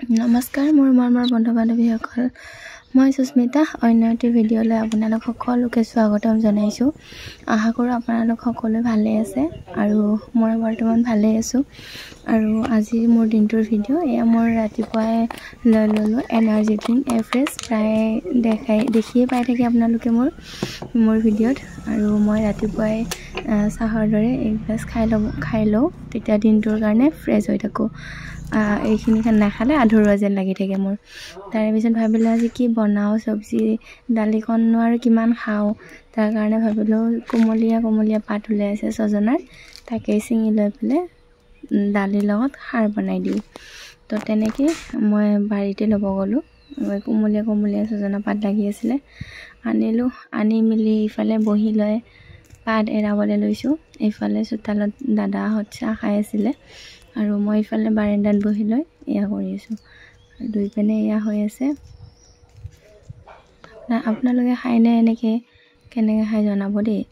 নমস্কাৰ মোৰ মৰমৰ বন্ধু বান্ধৱীসকল, মই সুস্মিতা অন্য এটি ভিডিঅ'লৈ আপোনালোক সকলোকে স্বাগতম জনাইছোঁ। আশা কৰোঁ আপোনালোক সকলোৱে ভালে আছে আৰু মই বৰ্তমান ভালে আছোঁ। আৰু আজি মোৰ দিনটোৰ ভিডিঅ' এয়া মোৰ ৰাতিপুৱাই লৈ ল'লোঁ এনাৰ্জি ড্ৰিংক এফ্ৰেছ, প্ৰায় দেখিয়ে পাই থাকে আপোনালোকে মোৰ ভিডিঅ'ত। আৰু মই ৰাতিপুৱাই চাহৰ দৰে এগিলাচ খাই লওঁ, তেতিয়া দিনটোৰ কাৰণে ফ্ৰেছ হৈ থাকোঁ। এইখিনি নাখালে আধৰুৱা যেন লাগি থাকে মোৰ। তাৰে পিছত ভাবিলোঁ আজি কি বনাওঁ, চব্জি দালিকণনো আৰু কিমান খাওঁ, তাৰ কাৰণে ভাবিলোঁ কোমলীয়া পাত ওলাই আছে ছজনাৰ, তাকেই ছিঙি লৈ পেলাই দালিৰ লগত খাৰ বনাই দিওঁ। তো তেনেকৈ মই বাৰীতে ল'ব গ'লোঁ, কোমলীয়া ছজনা পাত লাগি আছিলে, আনিলোঁ। আনি মেলি ইফালে বহি লৈ পাত এৰাবলৈ লৈছোঁ। এইফালে চোতালত দাদাহঁত চাহ খাই আছিলে আৰু মই ইফালে বাৰান্দাত বহি লৈ এয়া কৰি আছোঁ। দুই পিনে এয়া হৈ আছে। আপোনালোকে খায়নে এনেকৈ? কেনেকৈ খাই জনাব দেই।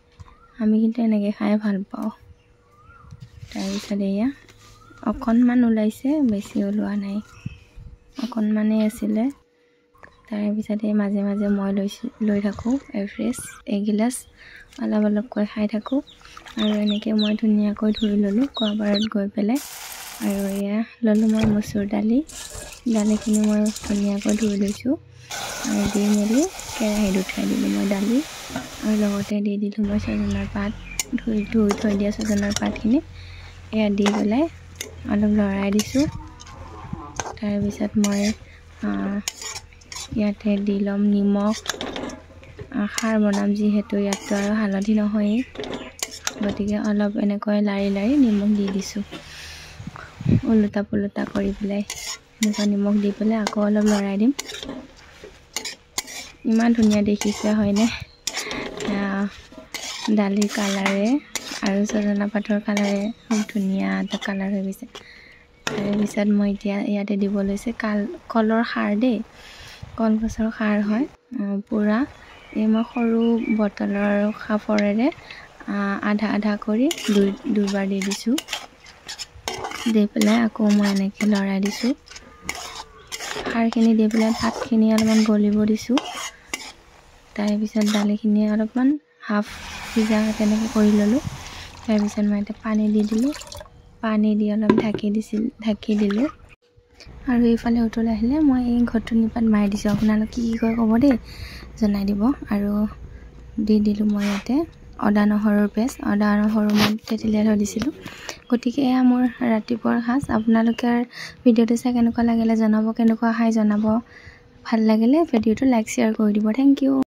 আমি কিন্তু এনেকৈ খাই ভাল পাওঁ। তাৰপিছত এয়া অকণমান ওলাইছে, বেছি ওলোৱা নাই, অকণমানেই আছিলে। তাৰে পিছত এই মাজে মাজে মই লৈ থাকোঁ এফ্ৰেছ এগিলাচ, অলপকৈ খাই থাকোঁ। আৰু এনেকৈ মই ধুনীয়াকৈ ধুই ল'লোঁ কুৱাপাৰত গৈ পেলাই। আৰু এয়া ল'লোঁ মই মচুৰ দালিখিনি মই ধুনীয়াকৈ ধুই লৈছোঁ আৰু দি মেলি কেৰাহীত উঠাই দিলোঁ মই দালি, আৰু লগতে দি দিলোঁ মই ছজনাৰ পাত, ধুই থৈ দিয়া ছজনাৰ পাতখিনি এয়া দি পেলাই অলপ লৰাই দিছোঁ। তাৰপিছত মই ইয়াতে দি ল'ম নিমখ, খাৰ বনাম যিহেতু, ইয়াততো আৰু হালধি নহয়েই, গতিকে অলপ এনেকৈ লাৰি নিমখ দি দিছোঁ। ওলোটা পোলোটা কৰি পেলাই এনেকুৱা নিমখ দি পেলাই আকৌ অলপ লৰাই দিম। ইমান ধুনীয়া দেখিছে হয়নে? দালিৰ কালাৰে আৰু ছজনা পাতৰ কালাৰে খুব ধুনীয়া এটা কালাৰ হৈ গৈছে। তাৰপিছত মই এতিয়া ইয়াতে দিব লৈছে কলৰ খাৰ দেই, কলগছৰ খাৰ হয় পূৰা। এই মই সৰু বটলৰ সাফৰেৰে আধা কৰি দুবাৰ দি দিছোঁ। দি পেলাই আকৌ মই এনেকৈ লৰাই দিছোঁ। খাৰখিনি দি পেলাই ভাতখিনি অলপমান গলিব দিছোঁ। তাৰপিছত দালিখিনি অলপমান হাফ সিজা তেনেকৈ কৰি ল'লোঁ। তাৰপিছত মই এতিয়া পানী দি দিলোঁ, পানী দি অলপ ঢাকি দিলোঁ। আৰু এইফালে উতল আহিলে মই এই ঘটনি পাত মাৰি দিছোঁ। আপোনালোকে কি কয় ক'ব দেই, জনাই দিব। আৰু দি দিলোঁ মই ইয়াতে আদা নহৰুৰ পেষ্ট, আদা নহৰু মই থেতেলিয়াই থৈ দিছিলোঁ। গতিকে এয়া মোৰ ৰাতিপুৱাৰ সাজ। আপোনালোকে ভিডিঅ'টো চাই কেনেকুৱা লাগিলে জনাব, কেনেকুৱা খাই জনাব। ভাল লাগিলে ভিডিঅ'টো লাইক শ্বেয়াৰ কৰি দিব। Thank U.